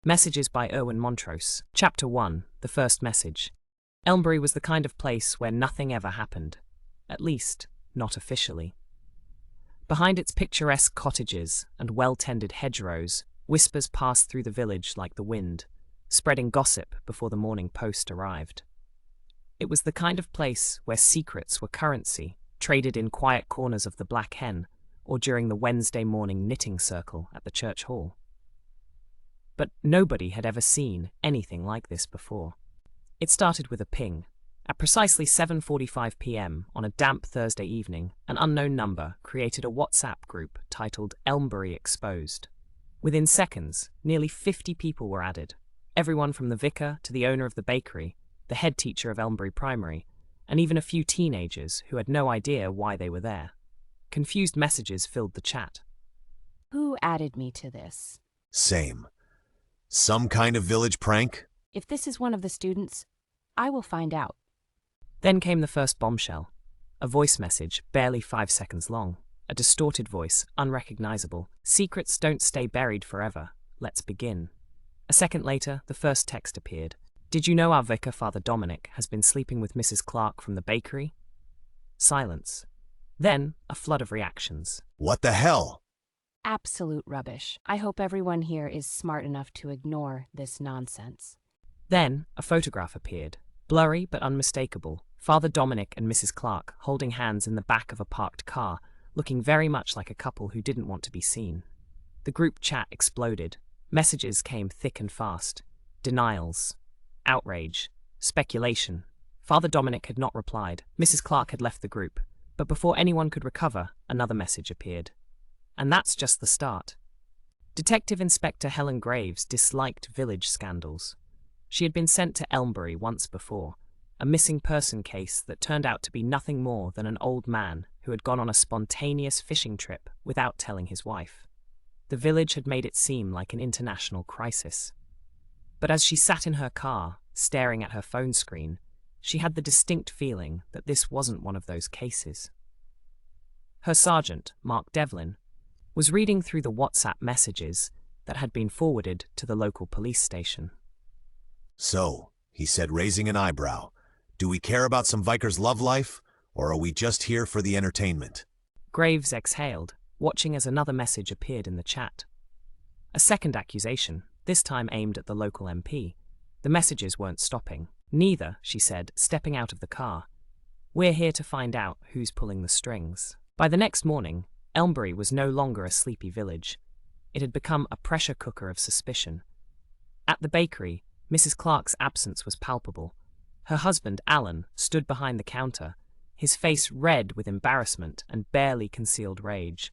Messages by Irwin Montrose. Chapter 1. The First Message. Elmbury was the kind of place where nothing ever happened. At least, not officially. Behind its picturesque cottages and well-tended hedgerows, whispers passed through the village like the wind, spreading gossip before the morning post arrived. It was the kind of place where secrets were currency, traded in quiet corners of the Black Hen or during the Wednesday morning knitting circle at the church hall. But nobody had ever seen anything like this before. It started with a ping. At precisely 7:45 p.m. on a damp Thursday evening, an unknown number created a WhatsApp group titled Elmbury Exposed. Within seconds, nearly 50 people were added. Everyone from the vicar to the owner of the bakery, the head teacher of Elmbury Primary, and even a few teenagers who had no idea why they were there. Confused messages filled the chat. Who added me to this? Same. Some kind of village prank? If this is one of the students, I will find out. Then came the first bombshell. A voice message, barely 5 seconds long. A distorted voice, unrecognizable. Secrets don't stay buried forever. Let's begin. A second later, the first text appeared. Did you know our vicar, Father Dominic, has been sleeping with Mrs. Clark from the bakery? Silence. Then, a flood of reactions. What the hell? Absolute rubbish. I hope everyone here is smart enough to ignore this nonsense. Then, a photograph appeared. Blurry but unmistakable. Father Dominic and Mrs. Clark holding hands in the back of a parked car, looking very much like a couple who didn't want to be seen. The group chat exploded. Messages came thick and fast. Denials. Outrage. Speculation. Father Dominic had not replied. Mrs. Clark had left the group. But before anyone could recover, another message appeared. And that's just the start. Detective Inspector Helen Graves disliked village scandals. She had been sent to Elmbury once before, a missing person case that turned out to be nothing more than an old man who had gone on a spontaneous fishing trip without telling his wife. The village had made it seem like an international crisis. But as she sat in her car, staring at her phone screen, she had the distinct feeling that this wasn't one of those cases. Her sergeant, Mark Devlin, was reading through the WhatsApp messages that had been forwarded to the local police station. So, he said, raising an eyebrow, do we care about some Viker's love life, or are we just here for the entertainment? Graves exhaled, watching as another message appeared in the chat. A second accusation, this time aimed at the local MP. The messages weren't stopping. Neither, she said, stepping out of the car. We're here to find out who's pulling the strings. By the next morning, Elmbury was no longer a sleepy village. It had become a pressure cooker of suspicion. At the bakery, Mrs. Clark's absence was palpable. Her husband, Alan, stood behind the counter, his face red with embarrassment and barely concealed rage.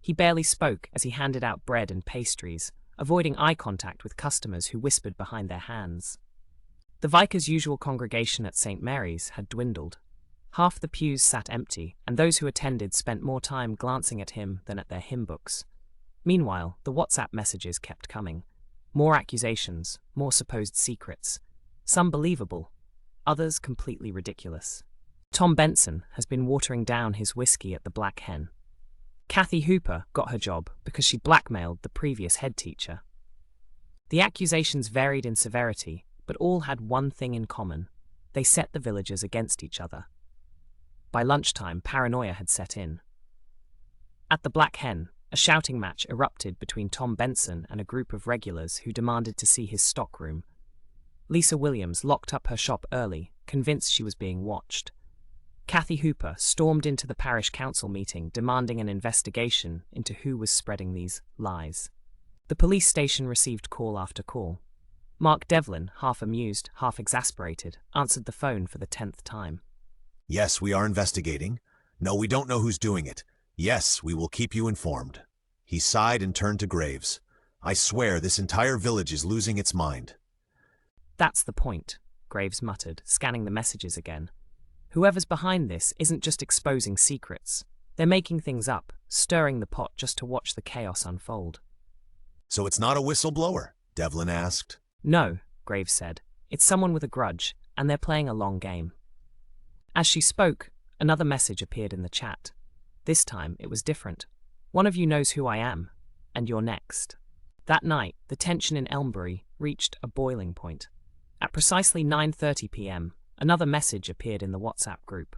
He barely spoke as he handed out bread and pastries, avoiding eye contact with customers who whispered behind their hands. The vicar's usual congregation at St. Mary's had dwindled. Half the pews sat empty, and those who attended spent more time glancing at him than at their hymn books. Meanwhile, the WhatsApp messages kept coming. More accusations, more supposed secrets. Some believable, others completely ridiculous. Tom Benson has been watering down his whiskey at the Black Hen. Kathy Hooper got her job because she blackmailed the previous head teacher. The accusations varied in severity, but all had one thing in common. They set the villagers against each other. By lunchtime, paranoia had set in. At the Black Hen, a shouting match erupted between Tom Benson and a group of regulars who demanded to see his stockroom. Lisa Williams locked up her shop early, convinced she was being watched. Kathy Hooper stormed into the parish council meeting demanding an investigation into who was spreading these lies. The police station received call after call. Mark Devlin, half amused, half exasperated, answered the phone for the 10th time. Yes, we are investigating. No, we don't know who's doing it. Yes, we will keep you informed. He sighed and turned to Graves. I swear this entire village is losing its mind. That's the point, Graves muttered, scanning the messages again. Whoever's behind this isn't just exposing secrets. They're making things up, stirring the pot just to watch the chaos unfold. So it's not a whistleblower? Devlin asked. No, Graves said. It's someone with a grudge, and they're playing a long game. As she spoke, another message appeared in the chat. This time, it was different. One of you knows who I am, and you're next. That night, the tension in Elmbury reached a boiling point. At precisely 9:30 p.m., another message appeared in the WhatsApp group.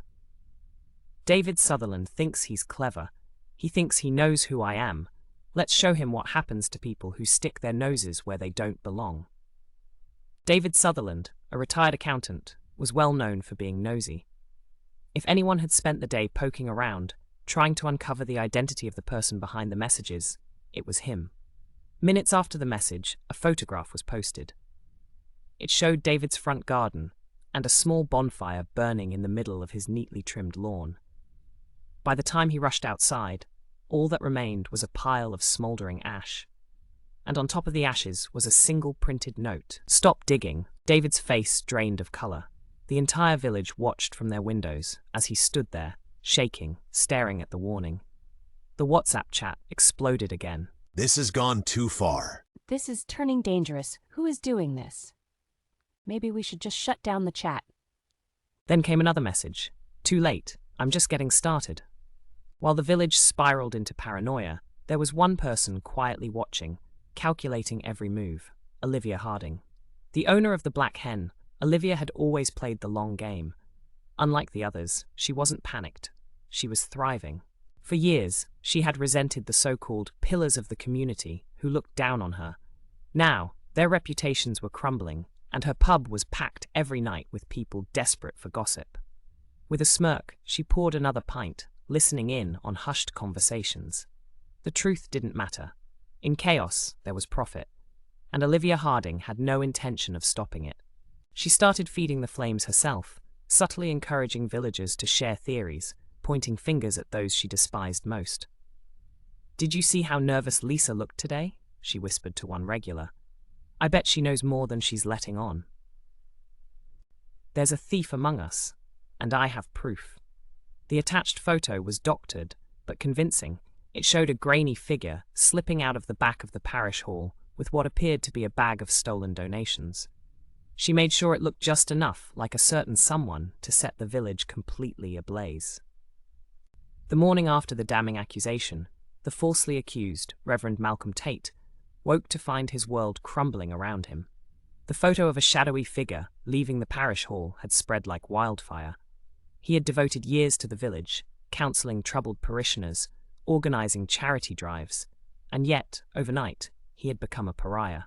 David Sutherland thinks he's clever. He thinks he knows who I am. Let's show him what happens to people who stick their noses where they don't belong. David Sutherland, a retired accountant, was well known for being nosy. If anyone had spent the day poking around, trying to uncover the identity of the person behind the messages, it was him. Minutes after the message, a photograph was posted. It showed David's front garden and a small bonfire burning in the middle of his neatly trimmed lawn. By the time he rushed outside, all that remained was a pile of smouldering ash. And on top of the ashes was a single printed note. "Stop digging." David's face drained of color. The entire village watched from their windows as he stood there, shaking, staring at the warning. The WhatsApp chat exploded again. This has gone too far. This is turning dangerous. Who is doing this? Maybe we should just shut down the chat. Then came another message. Too late. I'm just getting started. While the village spiraled into paranoia, there was one person quietly watching, calculating every move. Olivia Harding. The owner of the Black Hen, Olivia had always played the long game. Unlike the others, she wasn't panicked. She was thriving. For years, she had resented the so-called pillars of the community who looked down on her. Now, their reputations were crumbling, and her pub was packed every night with people desperate for gossip. With a smirk, she poured another pint, listening in on hushed conversations. The truth didn't matter. In chaos, there was profit, and Olivia Harding had no intention of stopping it. She started feeding the flames herself, subtly encouraging villagers to share theories, pointing fingers at those she despised most. "Did you see how nervous Lisa looked today?" she whispered to one regular. "I bet she knows more than she's letting on. There's a thief among us, and I have proof." The attached photo was doctored, but convincing. It showed a grainy figure slipping out of the back of the parish hall with what appeared to be a bag of stolen donations. She made sure it looked just enough like a certain someone to set the village completely ablaze. The morning after the damning accusation, the falsely accused, Reverend Malcolm Tate, woke to find his world crumbling around him. The photo of a shadowy figure leaving the parish hall had spread like wildfire. He had devoted years to the village, counseling troubled parishioners, organizing charity drives, and yet, overnight, he had become a pariah.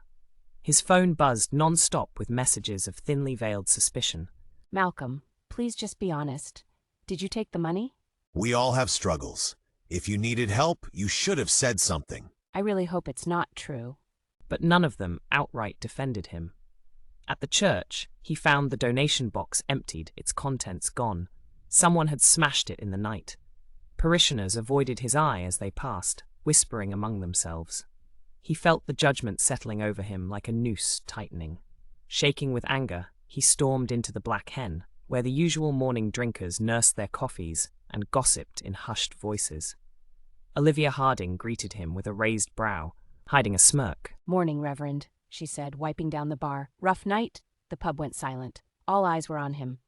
His phone buzzed non-stop with messages of thinly veiled suspicion. Malcolm, please just be honest. Did you take the money? We all have struggles. If you needed help, you should have said something. I really hope it's not true. But none of them outright defended him. At the church, he found the donation box emptied, its contents gone. Someone had smashed it in the night. Parishioners avoided his eye as they passed, whispering among themselves. He felt the judgment settling over him like a noose tightening. Shaking with anger, he stormed into the Black Hen, where the usual morning drinkers nursed their coffees and gossiped in hushed voices. Olivia Harding greeted him with a raised brow, hiding a smirk. "Morning, Reverend," she said, wiping down the bar. "Rough night?" The pub went silent. All eyes were on him.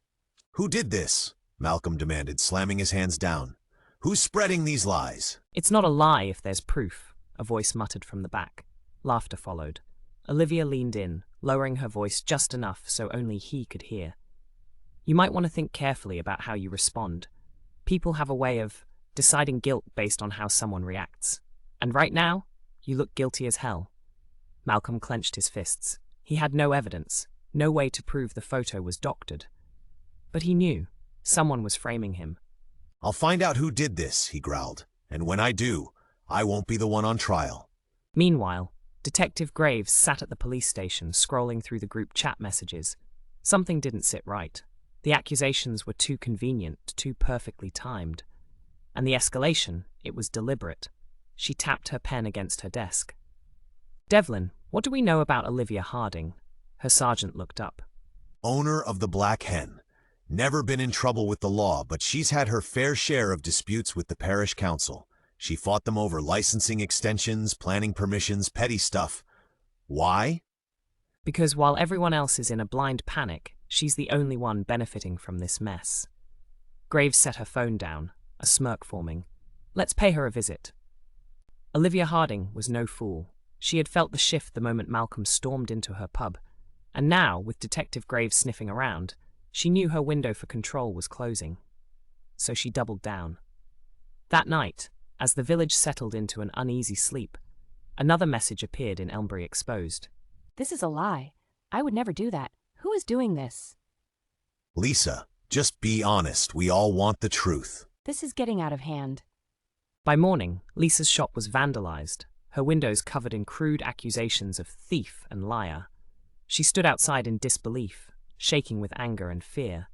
Who did this? Malcolm demanded, slamming his hands down. Who's spreading these lies? "It's not a lie if there's proof," a voice muttered from the back. Laughter followed. Olivia leaned in, lowering her voice just enough so only he could hear. "You might want to think carefully about how you respond. People have a way of deciding guilt based on how someone reacts. And right now, you look guilty as hell." Malcolm clenched his fists. He had no evidence, no way to prove the photo was doctored. But he knew someone was framing him. I'll find out who did this, he growled. And when I do, I won't be the one on trial. Meanwhile, Detective Graves sat at the police station scrolling through the group chat messages. Something didn't sit right. The accusations were too convenient, too perfectly timed. And the escalation, it was deliberate. She tapped her pen against her desk. "Devlin, what do we know about Olivia Harding?" Her sergeant looked up. Owner of the Black Hen. Never been in trouble with the law, but she's had her fair share of disputes with the parish council. She fought them over licensing extensions, planning permissions, petty stuff. Why? Because while everyone else is in a blind panic, she's the only one benefiting from this mess. Graves set her phone down, a smirk forming. "Let's pay her a visit." Olivia Harding was no fool. She had felt the shift the moment Malcolm stormed into her pub, and now, with Detective Graves sniffing around, she knew her window for control was closing. So she doubled down. That night, as the village settled into an uneasy sleep, another message appeared in Elmbury Exposed. This is a lie. I would never do that. Who is doing this? Lisa, just be honest. We all want the truth. This is getting out of hand. By morning, Lisa's shop was vandalized, her windows covered in crude accusations of thief and liar. She stood outside in disbelief, shaking with anger and fear.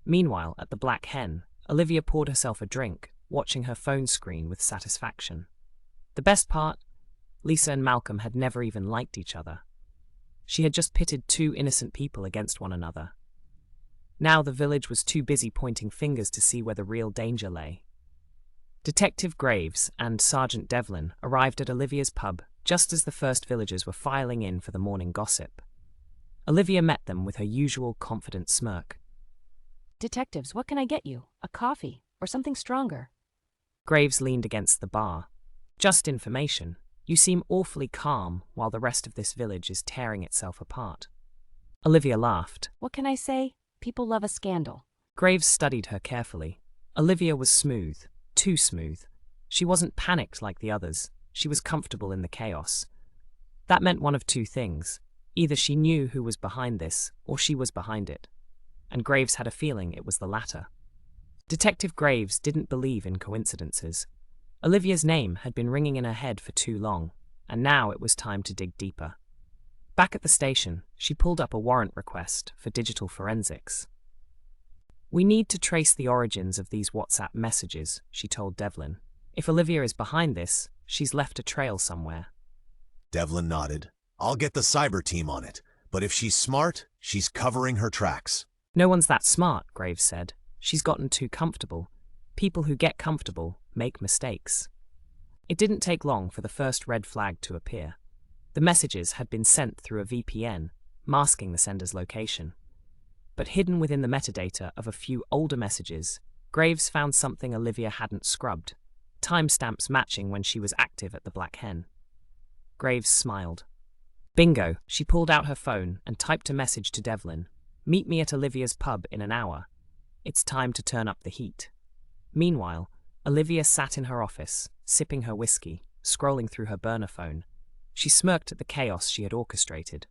Meanwhile, at the Black Hen, Olivia poured herself a drink, watching her phone screen with satisfaction. The best part? Lisa and Malcolm had never even liked each other. She had just pitted two innocent people against one another. Now the village was too busy pointing fingers to see where the real danger lay. Detective Graves and Sergeant Devlin arrived at Olivia's pub just as the first villagers were filing in for the morning gossip. Olivia met them with her usual confident smirk. Detectives, what can I get you? A coffee or something stronger? Graves leaned against the bar. Just information. You seem awfully calm while the rest of this village is tearing itself apart. Olivia laughed. What can I say? People love a scandal. Graves studied her carefully. Olivia was smooth, too smooth. She wasn't panicked like the others. She was comfortable in the chaos. That meant one of two things. Either she knew who was behind this, or she was behind it. And Graves had a feeling it was the latter. Detective Graves didn't believe in coincidences. Olivia's name had been ringing in her head for too long, and now it was time to dig deeper. Back at the station, she pulled up a warrant request for digital forensics. We need to trace the origins of these WhatsApp messages, she told Devlin. If Olivia is behind this, she's left a trail somewhere. Devlin nodded. I'll get the cyber team on it, but if she's smart, she's covering her tracks. No one's that smart, Graves said. She's gotten too comfortable. People who get comfortable make mistakes. It didn't take long for the first red flag to appear. The messages had been sent through a VPN, masking the sender's location. But hidden within the metadata of a few older messages, Graves found something Olivia hadn't scrubbed, timestamps matching when she was active at the Black Hen. Graves smiled. Bingo, she pulled out her phone and typed a message to Devlin. Meet me at Olivia's pub in an hour. It's time to turn up the heat. Meanwhile, Olivia sat in her office, sipping her whiskey, scrolling through her burner phone. She smirked at the chaos she had orchestrated.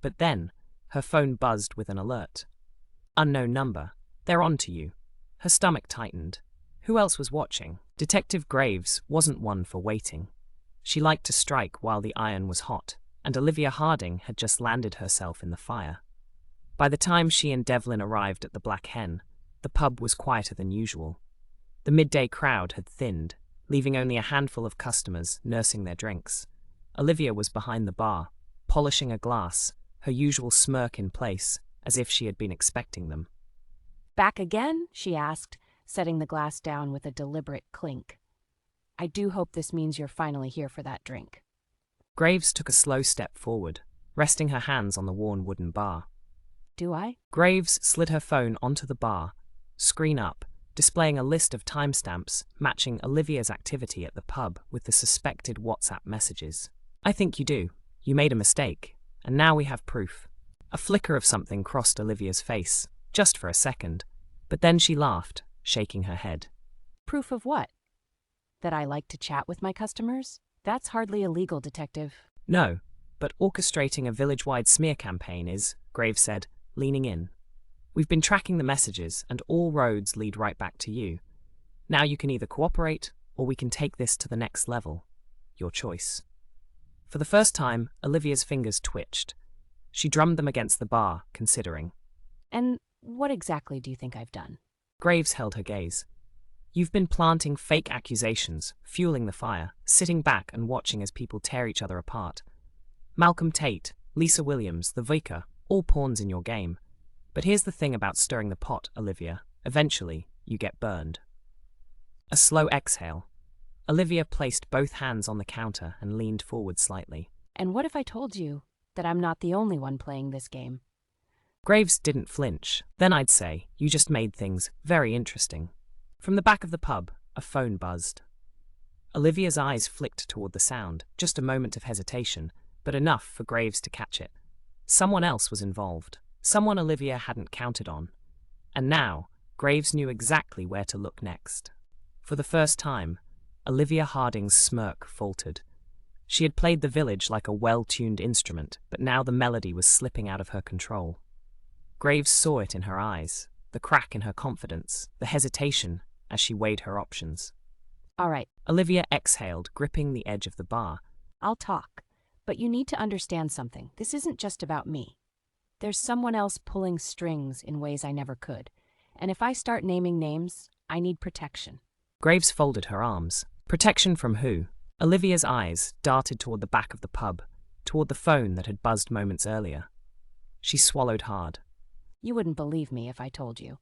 But then, her phone buzzed with an alert. Unknown number. They're on to you. Her stomach tightened. Who else was watching? Detective Graves wasn't one for waiting. She liked to strike while the iron was hot, and Olivia Harding had just landed herself in the fire. By the time she and Devlin arrived at the Black Hen, the pub was quieter than usual. The midday crowd had thinned, leaving only a handful of customers nursing their drinks. Olivia was behind the bar, polishing a glass, her usual smirk in place, as if she had been expecting them. Back again? She asked, setting the glass down with a deliberate clink. I do hope this means you're finally here for that drink. Graves took a slow step forward, resting her hands on the worn wooden bar. Do I? Graves slid her phone onto the bar, screen up, displaying a list of timestamps matching Olivia's activity at the pub with the suspected WhatsApp messages. I think you do. You made a mistake, and now we have proof. A flicker of something crossed Olivia's face, just for a second, but then she laughed, shaking her head. Proof of what? That I like to chat with my customers? That's hardly illegal, Detective. No, but orchestrating a village-wide smear campaign is, Graves said, leaning in. We've been tracking the messages, and all roads lead right back to you. Now you can either cooperate, or we can take this to the next level. Your choice. For the first time, Olivia's fingers twitched. She drummed them against the bar, considering. And what exactly do you think I've done? Graves held her gaze. You've been planting fake accusations, fueling the fire, sitting back and watching as people tear each other apart. Malcolm Tate, Lisa Williams, the Vicar, all pawns in your game. But here's the thing about stirring the pot, Olivia. Eventually, you get burned. A slow exhale. Olivia placed both hands on the counter and leaned forward slightly. And what if I told you that I'm not the only one playing this game? Graves didn't flinch. Then I'd say you just made things very interesting. From the back of the pub, a phone buzzed. Olivia's eyes flicked toward the sound, just a moment of hesitation, but enough for Graves to catch it. Someone else was involved, someone Olivia hadn't counted on. And now, Graves knew exactly where to look next. For the first time, Olivia Harding's smirk faltered. She had played the village like a well-tuned instrument, but now the melody was slipping out of her control. Graves saw it in her eyes, the crack in her confidence, the hesitation as she weighed her options. All right, Olivia exhaled, gripping the edge of the bar. I'll talk. But you need to understand something. This isn't just about me. There's someone else pulling strings in ways I never could. And if I start naming names, I need protection. Graves folded her arms. Protection from who? Olivia's eyes darted toward the back of the pub, toward the phone that had buzzed moments earlier. She swallowed hard. You wouldn't believe me if I told you.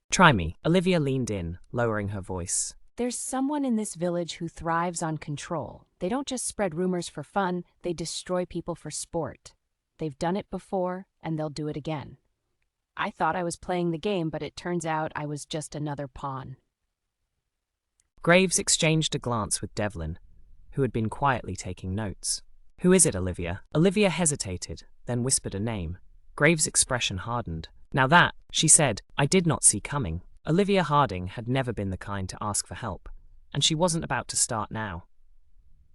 Try me. Olivia leaned in, lowering her voice. There's someone in this village who thrives on control. They don't just spread rumors for fun, they destroy people for sport. They've done it before, and they'll do it again. I thought I was playing the game, but it turns out I was just another pawn. Graves exchanged a glance with Devlin, who had been quietly taking notes. Who is it, Olivia? Olivia hesitated, then whispered a name. Graves' expression hardened. Now that, she said, I did not see coming. Olivia Harding had never been the kind to ask for help, and she wasn't about to start now.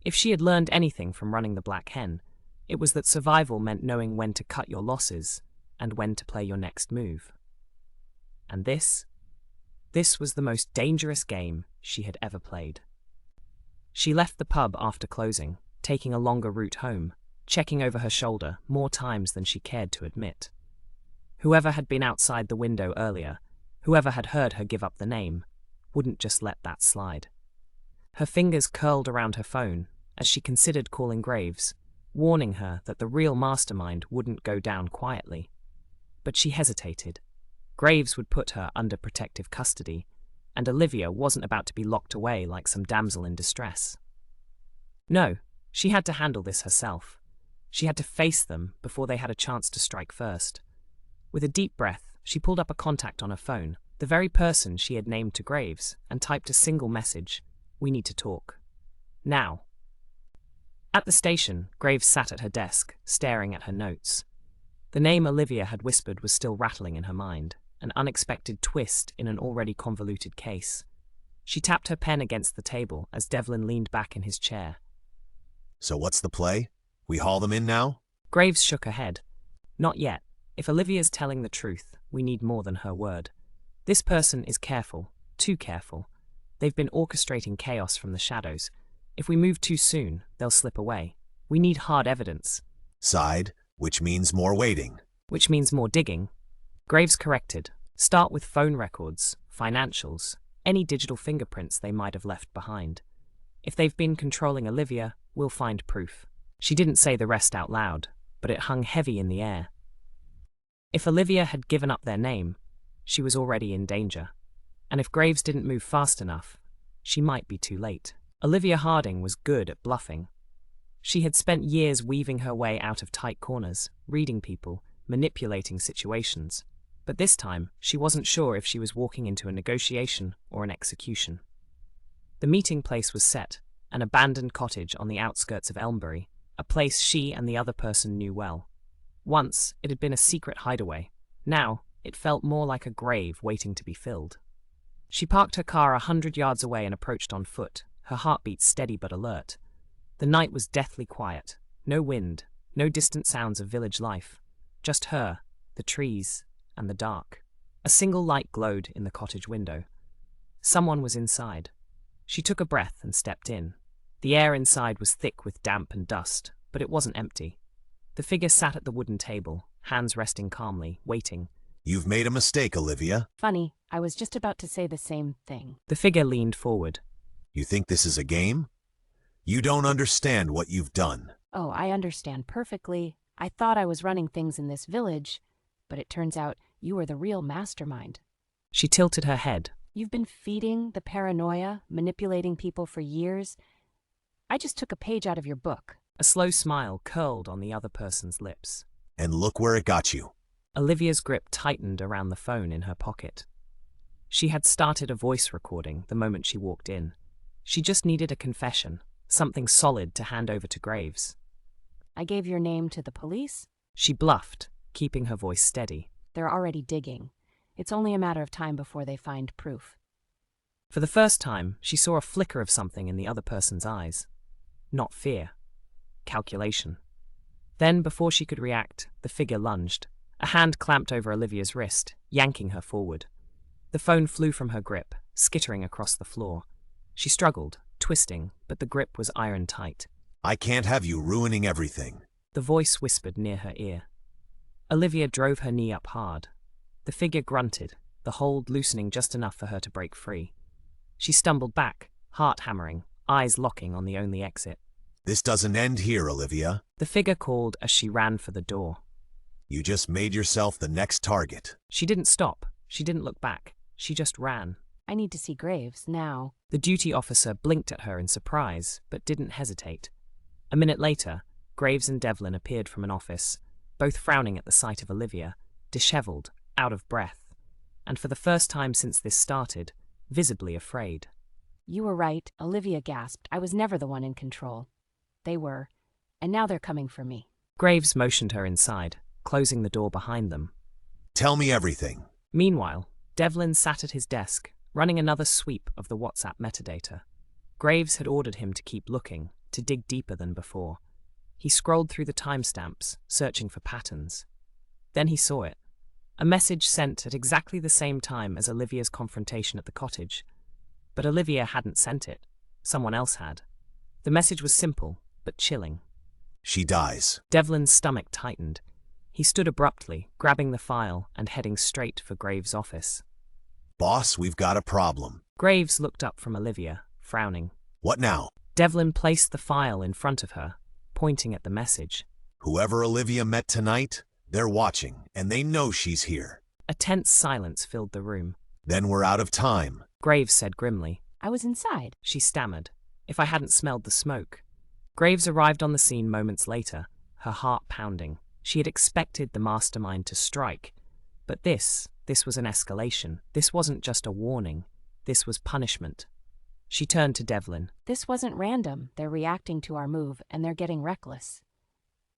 If she had learned anything from running the Black Hen, it was that survival meant knowing when to cut your losses and when to play your next move. And this was the most dangerous game she had ever played. She left the pub after closing, taking a longer route home, checking over her shoulder more times than she cared to admit. Whoever had been outside the window earlier, whoever had heard her give up the name, wouldn't just let that slide. Her fingers curled around her phone as she considered calling Graves, warning her that the real mastermind wouldn't go down quietly. But she hesitated. Graves would put her under protective custody, and Olivia wasn't about to be locked away like some damsel in distress. No, she had to handle this herself. She had to face them before they had a chance to strike first. With a deep breath, she pulled up a contact on her phone, the very person she had named to Graves, and typed a single message. We need to talk. Now. At the station, Graves sat at her desk, staring at her notes. The name Olivia had whispered was still rattling in her mind, an unexpected twist in an already convoluted case. She tapped her pen against the table as Devlin leaned back in his chair. So what's the play? We haul them in now? Graves shook her head. Not yet. If Olivia's telling the truth, we need more than her word. This person is careful, too careful. They've been orchestrating chaos from the shadows. If we move too soon, they'll slip away. We need hard evidence. Side, which means more waiting. Which means more digging. Graves corrected. Start with phone records, financials, any digital fingerprints they might have left behind. If they've been controlling Olivia, we'll find proof. She didn't say the rest out loud, but it hung heavy in the air. If Olivia had given up their name, she was already in danger. And if Graves didn't move fast enough, she might be too late. Olivia Harding was good at bluffing. She had spent years weaving her way out of tight corners, reading people, manipulating situations. But this time, she wasn't sure if she was walking into a negotiation or an execution. The meeting place was set, an abandoned cottage on the outskirts of Elmbury, a place she and the other person knew well. Once, it had been a secret hideaway. Now, it felt more like a grave waiting to be filled. She parked her car 100 yards away and approached on foot, her heartbeat steady but alert. The night was deathly quiet. No wind, no distant sounds of village life. Just her, the trees, and the dark. A single light glowed in the cottage window. Someone was inside. She took a breath and stepped in. The air inside was thick with damp and dust, but it wasn't empty. The figure sat at the wooden table, hands resting calmly, waiting. You've made a mistake, Olivia. Funny, I was just about to say the same thing. The figure leaned forward. You think this is a game? You don't understand what you've done. Oh, I understand perfectly. I thought I was running things in this village, but it turns out you were the real mastermind. She tilted her head. You've been feeding the paranoia, manipulating people for years. I just took a page out of your book. A slow smile curled on the other person's lips. And look where it got you. Olivia's grip tightened around the phone in her pocket. She had started a voice recording the moment she walked in. She just needed a confession, something solid to hand over to Graves. I gave your name to the police. She bluffed, keeping her voice steady. They're already digging. It's only a matter of time before they find proof. For the first time, she saw a flicker of something in the other person's eyes. Not fear. Calculation. Then, before she could react, the figure lunged. A hand clamped over Olivia's wrist, yanking her forward. The phone flew from her grip, skittering across the floor. She struggled, twisting, but the grip was iron tight. I can't have you ruining everything. The voice whispered near her ear. Olivia drove her knee up hard. The figure grunted, the hold loosening just enough for her to break free. She stumbled back, heart hammering, eyes locking on the only exit. This doesn't end here, Olivia. The figure called as she ran for the door. You just made yourself the next target. She didn't stop. She didn't look back. She just ran. I need to see Graves, now. The duty officer blinked at her in surprise, but didn't hesitate. A minute later, Graves and Devlin appeared from an office, both frowning at the sight of Olivia, disheveled, out of breath, and for the first time since this started, visibly afraid. You were right, Olivia gasped. I was never the one in control. They were, and now they're coming for me. Graves motioned her inside, closing the door behind them. Tell me everything. Meanwhile, Devlin sat at his desk, running another sweep of the WhatsApp metadata. Graves had ordered him to keep looking, to dig deeper than before. He scrolled through the timestamps, searching for patterns. Then he saw it. A message sent at exactly the same time as Olivia's confrontation at the cottage. But Olivia hadn't sent it. Someone else had. The message was simple, but chilling. She dies. Devlin's stomach tightened. He stood abruptly, grabbing the file and heading straight for Graves' office. Boss, we've got a problem. Graves looked up from Olivia, frowning. What now? Devlin placed the file in front of her, pointing at the message. Whoever Olivia met tonight, they're watching, and they know she's here. A tense silence filled the room. Then we're out of time. Graves said grimly. I was inside. She stammered. If I hadn't smelled the smoke. Graves arrived on the scene moments later, her heart pounding. She had expected the mastermind to strike. But this was an escalation. This wasn't just a warning. This was punishment. She turned to Devlin. This wasn't random. They're reacting to our move, and they're getting reckless.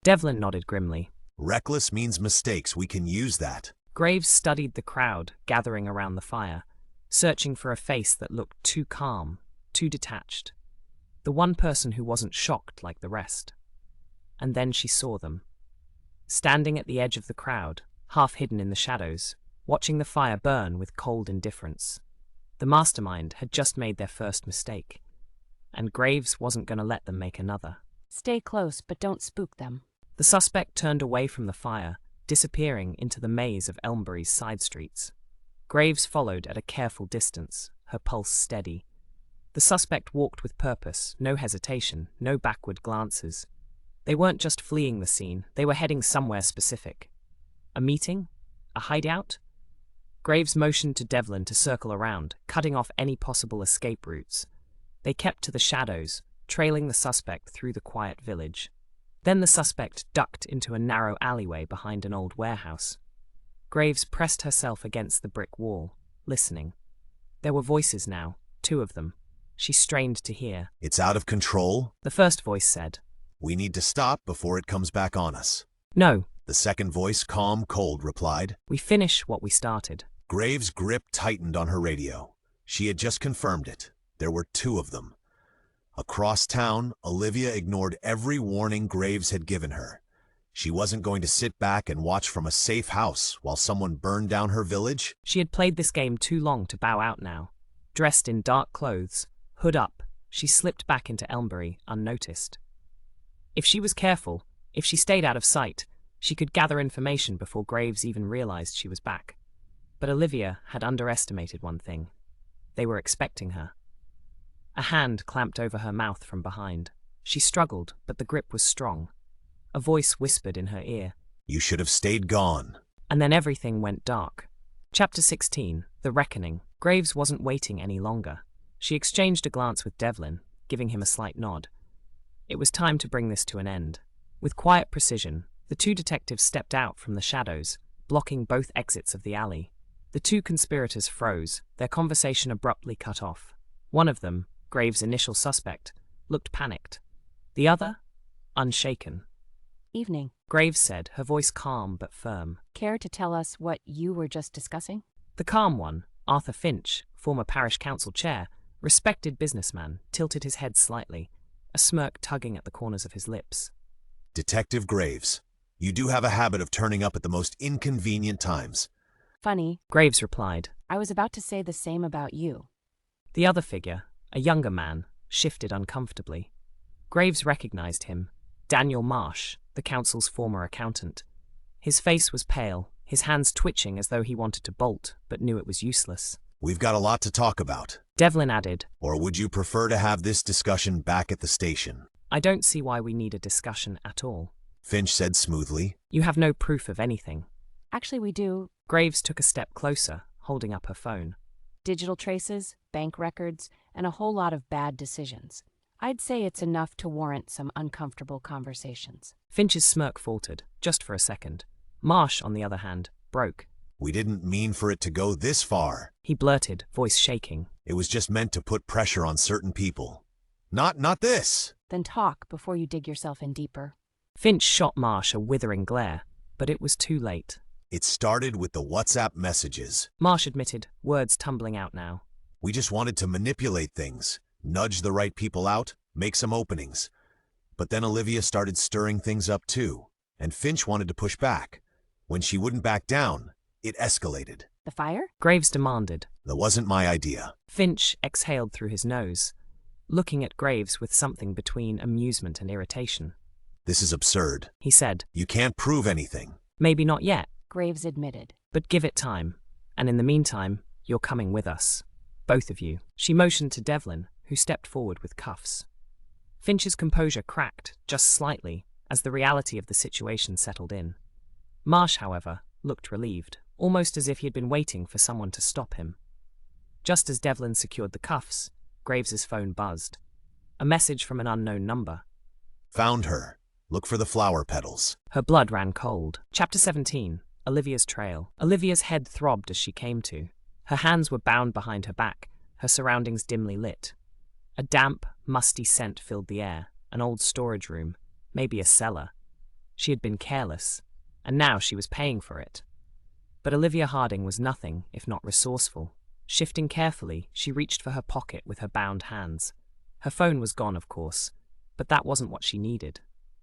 Devlin nodded grimly. Reckless means mistakes. We can use that. Graves studied the crowd gathering around the fire, searching for a face that looked too calm, too detached. The one person who wasn't shocked like the rest. And then she saw them. Standing at the edge of the crowd, half hidden in the shadows, watching the fire burn with cold indifference. The mastermind had just made their first mistake, and Graves wasn't going to let them make another. Stay close, but don't spook them. The suspect turned away from the fire, disappearing into the maze of Elmbury's side streets. Graves followed at a careful distance, her pulse steady. The suspect walked with purpose, no hesitation, no backward glances. They weren't just fleeing the scene, they were heading somewhere specific. A meeting? A hideout? Graves motioned to Devlin to circle around, cutting off any possible escape routes. They kept to the shadows, trailing the suspect through the quiet village. Then the suspect ducked into a narrow alleyway behind an old warehouse. Graves pressed herself against the brick wall, listening. There were voices now, 2 of them. She strained to hear. It's out of control. The first voice said, We need to stop before it comes back on us. No. The second voice, calm, cold, replied. We finish what we started. Graves' grip tightened on her radio. She had just confirmed it. There were 2 of them. Across town, Olivia ignored every warning Graves had given her. She wasn't going to sit back and watch from a safe house while someone burned down her village. She had played this game too long to bow out now. Dressed in dark clothes, hood up, she slipped back into Elmbury unnoticed. If she was careful, if she stayed out of sight, she could gather information before Graves even realized she was back. But Olivia had underestimated one thing. They were expecting her. A hand clamped over her mouth from behind. She struggled, but the grip was strong. A voice whispered in her ear. You should have stayed gone. And then everything went dark. Chapter 16, The Reckoning. Graves wasn't waiting any longer. She exchanged a glance with Devlin, giving him a slight nod. It was time to bring this to an end. With quiet precision, the 2 detectives stepped out from the shadows, blocking both exits of the alley. The 2 conspirators froze, their conversation abruptly cut off. One of them, Graves' initial suspect, looked panicked. The other, unshaken. Evening. Graves said, her voice calm but firm. Care to tell us what you were just discussing? The calm one, Arthur Finch, former parish council chair, respected businessman, tilted his head slightly, a smirk tugging at the corners of his lips. Detective Graves, you do have a habit of turning up at the most inconvenient times. Funny. Graves replied. I was about to say the same about you. The other figure, a younger man, shifted uncomfortably. Graves recognized him, Daniel Marsh, the council's former accountant. His face was pale, his hands twitching as though he wanted to bolt, but knew it was useless. We've got a lot to talk about. Devlin added. Or would you prefer to have this discussion back at the station? I don't see why we need a discussion at all. Finch said smoothly. You have no proof of anything. Actually, we do. Graves took a step closer, holding up her phone. Digital traces, bank records, and a whole lot of bad decisions. I'd say it's enough to warrant some uncomfortable conversations. Finch's smirk faltered, just for a second. Marsh, on the other hand, broke. We didn't mean for it to go this far. He blurted, voice shaking. It was just meant to put pressure on certain people. Not this. Then talk before you dig yourself in deeper. Finch shot Marsh a withering glare, but it was too late. It started with the WhatsApp messages. Marsh admitted, words tumbling out now. We just wanted to manipulate things, nudge the right people out, make some openings. But then Olivia started stirring things up too, and Finch wanted to push back. When she wouldn't back down, it escalated. The fire? Graves demanded. That wasn't my idea. Finch exhaled through his nose, looking at Graves with something between amusement and irritation. This is absurd, he said. You can't prove anything. Maybe not yet, Graves admitted. but give it time. And in the meantime, you're coming with us. Both of you. She motioned to Devlin, who stepped forward with cuffs. Finch's composure cracked, just slightly, as the reality of the situation settled in. Marsh, however, looked relieved, almost as if he had been waiting for someone to stop him. Just as Devlin secured the cuffs, Graves's phone buzzed. A message from an unknown number. Found her. Look for the flower petals. Her blood ran cold. Chapter 17. Olivia's Trail. Olivia's head throbbed as she came to. Her hands were bound behind her back, her surroundings dimly lit. A damp, musty scent filled the air, an old storage room, maybe a cellar. She had been careless, and now she was paying for it. But Olivia Harding was nothing if not resourceful. Shifting carefully, she reached for her pocket with her bound hands. Her phone was gone, of course, but that wasn't what she needed.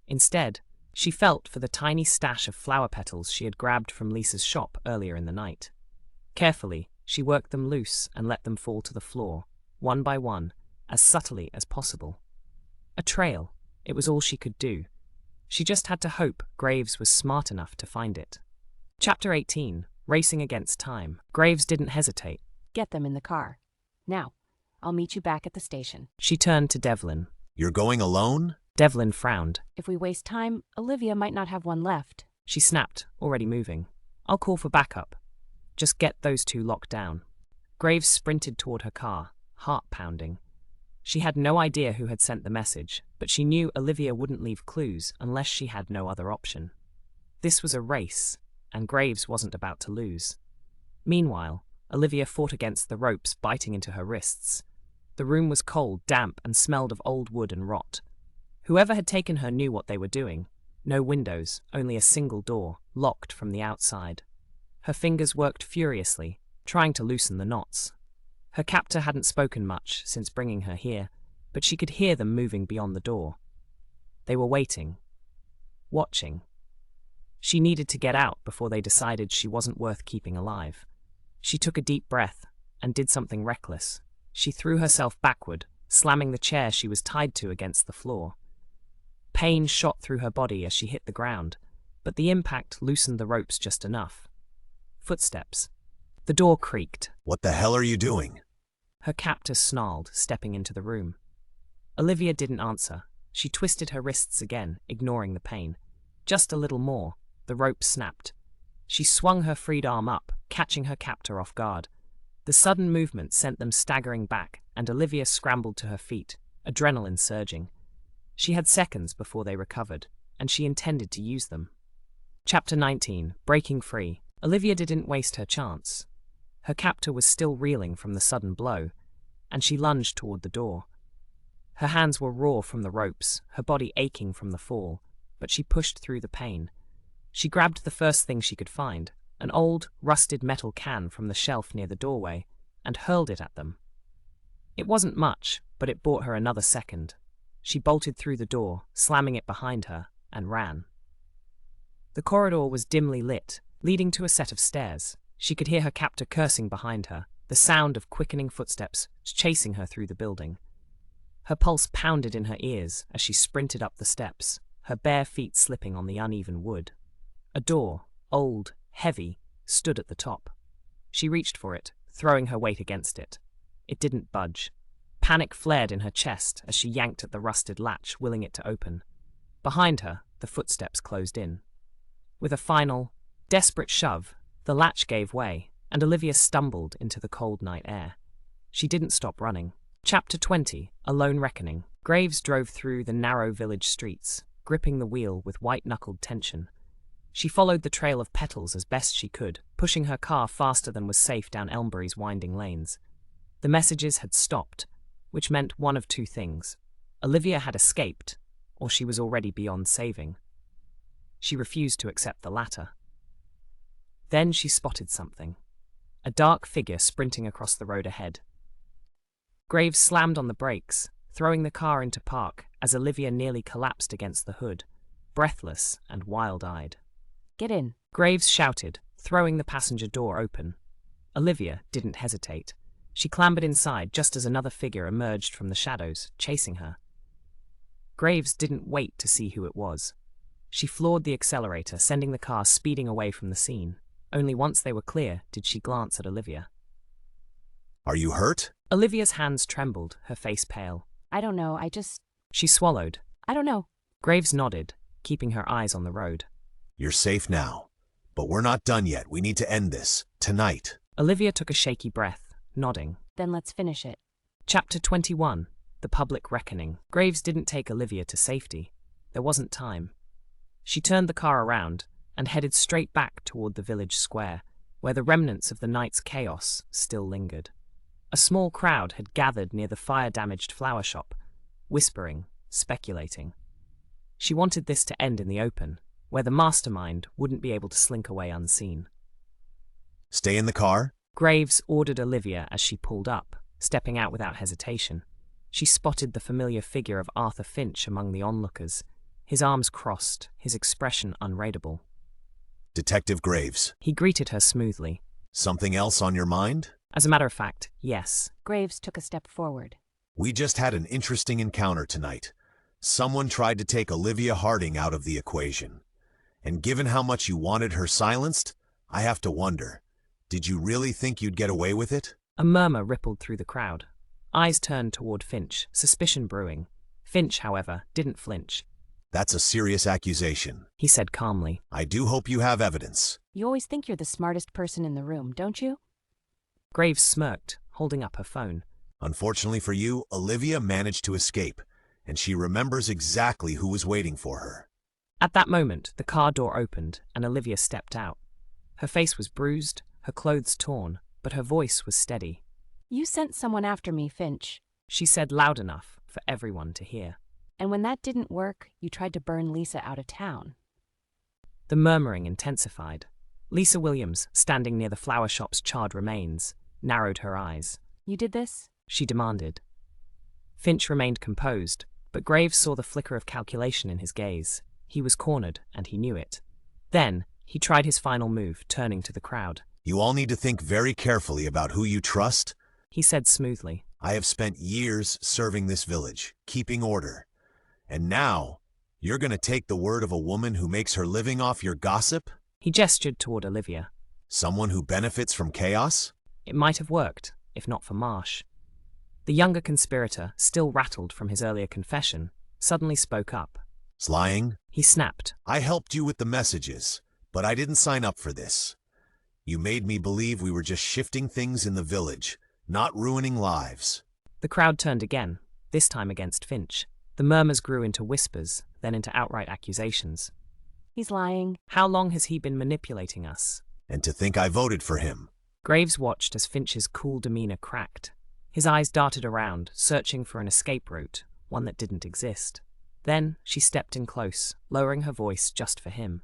Instead, she felt for the tiny stash of flower petals she had grabbed from Lisa's shop earlier in the night. Carefully, she worked them loose and let them fall to the floor, one by one, as subtly as possible. A trail. It was all she could do. She just had to hope Graves was smart enough to find it. Chapter 18. Racing Against Time. Graves didn't hesitate. Get them in the car. Now, I'll meet you back at the station. She turned to Devlin. You're going alone? Devlin frowned. If we waste time, Olivia might not have one left. She snapped, already moving. I'll call for backup. Just get those two locked down. Graves sprinted toward her car, heart pounding. She had no idea who had sent the message, but she knew Olivia wouldn't leave clues unless she had no other option. This was a race, and Graves wasn't about to lose. Meanwhile, Olivia fought against the ropes biting into her wrists. The room was cold, damp, and smelled of old wood and rot. Whoever had taken her knew what they were doing. No windows, only a single door, locked from the outside. Her fingers worked furiously, trying to loosen the knots. Her captor hadn't spoken much since bringing her here, but she could hear them moving beyond the door. They were waiting. Watching. She needed to get out before they decided she wasn't worth keeping alive. She took a deep breath and did something reckless. She threw herself backward, slamming the chair she was tied to against the floor. Pain shot through her body as she hit the ground, but the impact loosened the ropes just enough. Footsteps. The door creaked. What the hell are you doing? Her captor snarled, stepping into the room. Olivia didn't answer. She twisted her wrists again, ignoring the pain. Just a little more. The rope snapped. She swung her freed arm up, catching her captor off guard. The sudden movement sent them staggering back, and Olivia scrambled to her feet, adrenaline surging. She had seconds before they recovered, and she intended to use them. Chapter 19. Breaking Free. Olivia didn't waste her chance. Her captor was still reeling from the sudden blow, and she lunged toward the door. Her hands were raw from the ropes, her body aching from the fall, but she pushed through the pain. She grabbed the first thing she could find, an old, rusted metal can from the shelf near the doorway, and hurled it at them. It wasn't much, but it bought her another second. She bolted through the door, slamming it behind her, and ran. The corridor was dimly lit, leading to a set of stairs. She could hear her captor cursing behind her, the sound of quickening footsteps chasing her through the building. Her pulse pounded in her ears as she sprinted up the steps, her bare feet slipping on the uneven wood. A door, old, heavy, stood at the top. She reached for it, throwing her weight against it. It didn't budge. Panic flared in her chest as she yanked at the rusted latch, willing it to open. Behind her, the footsteps closed in. With a final, desperate shove, the latch gave way, and Olivia stumbled into the cold night air. She didn't stop running. Chapter 20, A Lone Reckoning. Graves drove through the narrow village streets, gripping the wheel with white-knuckled tension. She followed the trail of petals as best she could, pushing her car faster than was safe down Elmbury's winding lanes. The messages had stopped, which meant one of two things. Olivia had escaped, or she was already beyond saving. She refused to accept the latter. Then she spotted something. A dark figure sprinting across the road ahead. Graves slammed on the brakes, throwing the car into park as Olivia nearly collapsed against the hood, breathless and wild-eyed. Get in. Graves shouted, throwing the passenger door open. Olivia didn't hesitate. She clambered inside just as another figure emerged from the shadows, chasing her. Graves didn't wait to see who it was. She floored the accelerator, sending the car speeding away from the scene. Only once they were clear did she glance at Olivia. Are you hurt? Olivia's hands trembled, her face pale. I don't know, She swallowed. I don't know. Graves nodded, keeping her eyes on the road. You're safe now. But we're not done yet. We need to end this. Tonight. Olivia took a shaky breath, nodding. Then let's finish it. Chapter 21, The Public Reckoning. Graves didn't take Olivia to safety. There wasn't time. She turned the car around and headed straight back toward the village square, where the remnants of the night's chaos still lingered. A small crowd had gathered near the fire-damaged flower shop, whispering, speculating. She wanted this to end in the open, where the mastermind wouldn't be able to slink away unseen. Stay in the car? Graves ordered Olivia as she pulled up, stepping out without hesitation. She spotted the familiar figure of Arthur Finch among the onlookers, his arms crossed, his expression unreadable. Detective Graves. He greeted her smoothly. Something else on your mind? As a matter of fact, yes. Graves took a step forward. We just had an interesting encounter tonight. Someone tried to take Olivia Harding out of the equation. And given how much you wanted her silenced, I have to wonder, did you really think you'd get away with it? A murmur rippled through the crowd. Eyes turned toward Finch, suspicion brewing. Finch, however, didn't flinch. That's a serious accusation, He said calmly. I do hope you have evidence. You always think you're the smartest person in the room, don't you? Graves smirked, holding up her phone. Unfortunately for you, Olivia managed to escape, and she remembers exactly who was waiting for her. At that moment, the car door opened and Olivia stepped out. Her face was bruised, her clothes torn, but her voice was steady. You sent someone after me, Finch. She said loud enough for everyone to hear. And when that didn't work, you tried to burn Lisa out of town. The murmuring intensified. Lisa Williams, standing near the flower shop's charred remains, narrowed her eyes. You did this? She demanded. Finch remained composed, but Graves saw the flicker of calculation in his gaze. He was cornered, and he knew it. Then, he tried his final move, turning to the crowd. You all need to think very carefully about who you trust, He said smoothly. I have spent years serving this village, keeping order. And now, you're going to take the word of a woman who makes her living off your gossip? He gestured toward Olivia. Someone who benefits from chaos? It might have worked, if not for Marsh. The younger conspirator, still rattled from his earlier confession, suddenly spoke up. Slying? He snapped. I helped you with the messages, but I didn't sign up for this. You made me believe we were just shifting things in the village, not ruining lives. The crowd turned again, this time against Finch. The murmurs grew into whispers, then into outright accusations. He's lying. How long has he been manipulating us? And to think I voted for him. Graves watched as Finch's cool demeanor cracked. His eyes darted around, searching for an escape route, one that didn't exist. Then she stepped in close, lowering her voice just for him.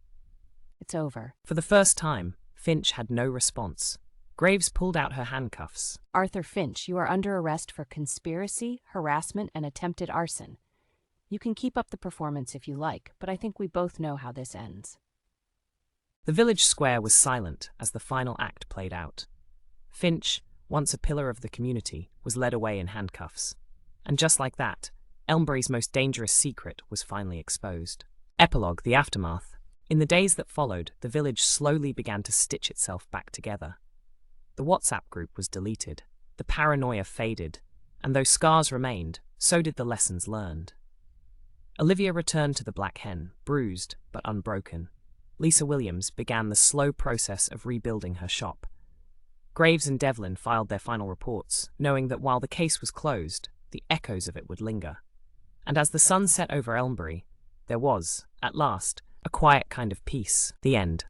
It's over. For the first time, Finch had no response. Graves pulled out her handcuffs. Arthur Finch, you are under arrest for conspiracy, harassment, and attempted arson. You can keep up the performance if you like, but I think we both know how this ends. The village square was silent as the final act played out. Finch, once a pillar of the community, was led away in handcuffs. And just like that, Elmbury's most dangerous secret was finally exposed. Epilogue: the aftermath. In the days that followed, the village slowly began to stitch itself back together. The WhatsApp group was deleted, the paranoia faded, and though scars remained, so did the lessons learned. Olivia returned to the Black Hen, bruised but unbroken. Lisa Williams began the slow process of rebuilding her shop. Graves and Devlin filed their final reports, knowing that while the case was closed, the echoes of it would linger. And as the sun set over Elmbury, there was, at last, a quiet kind of peace. The end.